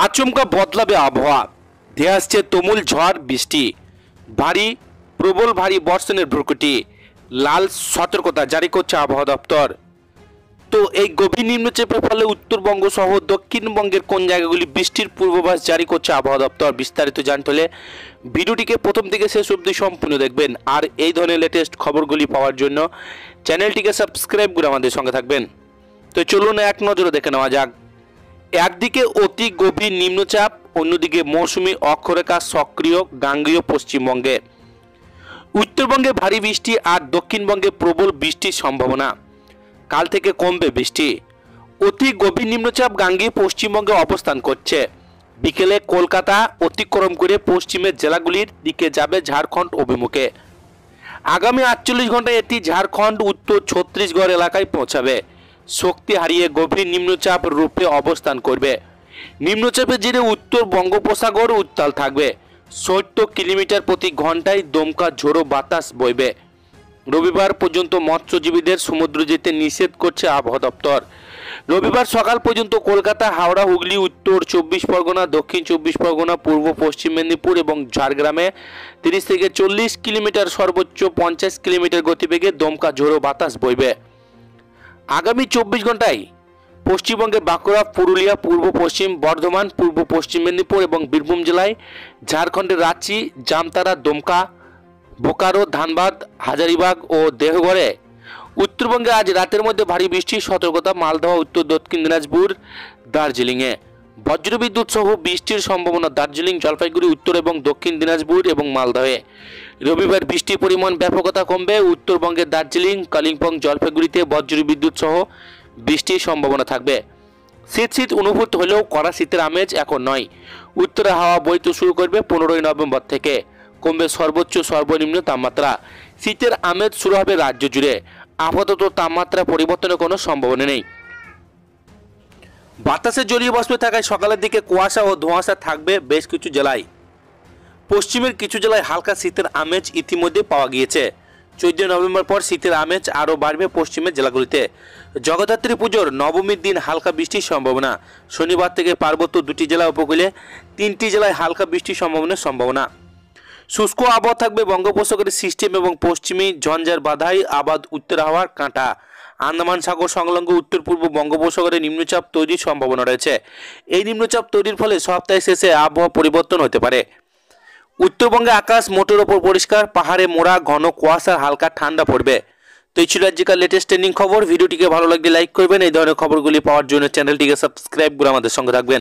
আচমকা বদলাবে আবহাওয়া, ধেয়ে আসছে তুমুল ঝড় বৃষ্টি, প্রবল ভারী বর্ষণের ভ্রুকুটি, লাল সতর্কতা জারি করছে আবহাওয়া দপ্তর। তো এই গভীর নিম্নচাপের ফলে উত্তরবঙ্গ সহ দক্ষিণবঙ্গের কোন জায়গাগুলি বৃষ্টির পূর্বাভাস জারি করছে আবহাওয়া দপ্তর, বিস্তারিত জানতে হলে ভিডিওটিকে প্রথম থেকে শেষ অবধি সম্পূর্ণ দেখবেন। আর এই ধরনের লেটেস্ট খবরগুলি পাওয়ার জন্য চ্যানেলটিকে সাবস্ক্রাইব করে আমাদের সঙ্গে থাকবেন। তো চলুন এক নজরে দেখে নেওয়া যাক। একদিকে অতি গভীর নিম্নচাপ, অন্যদিকে মৌসুমী অক্ষরেখা সক্রিয় গাঙ্গেয় পশ্চিমবঙ্গে। উত্তরবঙ্গে ভারী বৃষ্টি আর দক্ষিণবঙ্গে প্রবল বৃষ্টির সম্ভাবনা। কাল থেকে কমবে বৃষ্টি। অতি গভীর নিম্নচাপ গাঙ্গেয় পশ্চিমবঙ্গে অবস্থান করছে। বিকেলে কলকাতা অতিক্রম করে পশ্চিমের জেলাগুলির দিকে যাবে ঝাড়খণ্ড অভিমুখে। আগামী 48 ঘন্টায় এটি ঝাড়খণ্ড উত্তর ছত্তিশগড় এলাকায় পৌঁছাবে। শক্তি হারিয়ে গভীর নিম্নচাপ রূপে অবস্থান করবে। নিম্নচাপের জেরে উত্তর বঙ্গোপসাগর উত্তাল থাকবে। 70 কিলোমিটার প্রতি ঘন্টায় দমকা ঝোড়ো বাতাস বইবে। রবিবার পর্যন্ত মৎস্যজীবীদের সমুদ্র যেতে নিষেধ করছে আবহাওয়া দপ্তর। রবিবার সকাল পর্যন্ত কলকাতা, হাওড়া, হুগলি, উত্তর 24 পরগনা, দক্ষিণ 24 পরগনা, পূর্ব পশ্চিম মেদিনীপুর এবং ঝাড়গ্রামে 30 থেকে 40 কিলোমিটার সর্বোচ্চ 50 কিলোমিটার গতিবেগে দমকা ঝোড়ো বাতাস বইবে। আগামী 24 ঘন্টায় পশ্চিমবঙ্গের বাঁকুড়া, পুরুলিয়া, পূর্ব পশ্চিম বর্ধমান, পূর্ব পশ্চিম মেদিনীপুর এবং বীরভূম জেলায়, ঝাড়খণ্ডের রাঁচি, জামতারা, দুমকা, বোকারো, ধানবাদ, হাজারিবাগ ও দেওঘরে। উত্তরবঙ্গে আজ রাতের মধ্যে ভারী বৃষ্টির সতর্কতা মালদহ, উত্তর দক্ষিণ দিনাজপুর, দার্জিলিংয়ে। বজ্রবিদ্যুৎ সহ বৃষ্টির সম্ভাবনা দার্জিলিং, জলপাইগুড়ি, উত্তর এবং দক্ষিণ দিনাজপুর এবং মালদহে। রবিবার বৃষ্টির পরিমাণ ব্যাপকতা কমবে। উত্তরবঙ্গের দার্জিলিং, কালিম্পং, জলপাইগুড়িতে বজ্রবিদ্যুৎ সহ বৃষ্টির সম্ভাবনা থাকবে। শীত অনুভূত হলেও কড়া শীতের আমেজ এখন নয়। উত্তরে হাওয়া বইতে শুরু করবে 15 নভেম্বর থেকে। কমবে সর্বোচ্চ সর্বনিম্ন তাপমাত্রা। শীতের আমেজ শুরু হবে রাজ্য জুড়ে। আপাতত তাপমাত্রা পরিবর্তনের কোনো সম্ভাবনা নেই। বাতাসে জলীয় বাষ্প থাকায় সকালের দিকে কুয়াশা ও ধোঁয়াশা থাকবে বেশ কিছু জেলায়। পশ্চিমের কিছু জেলায় হালকা শীতের আমেজ ইতিমধ্যে পাওয়া গিয়েছে। 14 নভেম্বর পর শীতের আমেজ আরও বাড়বে পশ্চিমের জেলাগুলিতে। জগদ্ধাত্রী পুজোর নবমীর দিন হালকা বৃষ্টির সম্ভাবনা। শনিবার থেকে পার্বত্য 2টি জেলা উপকূলে 3টি জেলায় হালকা বৃষ্টির সম্ভাবনা। শুষ্ক আবহাওয়া থাকবে বঙ্গোপসাগরের সিস্টেম এবং পশ্চিমী ঝঞ্ঝার বাধাই আবাদ উত্তর হাওয়ার কাঁটা। আন্দামান সাগর সংলগ্ন উত্তর পূর্ব বঙ্গোপসাগরে নিম্নচাপ তৈরির সম্ভাবনা রয়েছে। এই নিম্নচাপ তৈরির ফলে সপ্তাহের শেষে আবহাওয়া পরিবর্তন হতে পারে। উত্তরবঙ্গে আকাশ মোটের ওপর পরিষ্কার, পাহাড়ে মোড়া ঘন কুয়াশার হালকা ঠান্ডা পড়বে। তো এই ছিল আজকের লেটেস্ট ট্রেন্ডিং খবর। ভিডিওটিকে ভালো লাগলে লাইক করবেন। এই ধরনের খবরগুলি পাওয়ার জন্য চ্যানেলটিকে সাবস্ক্রাইব করে আমাদের সঙ্গে থাকবেন।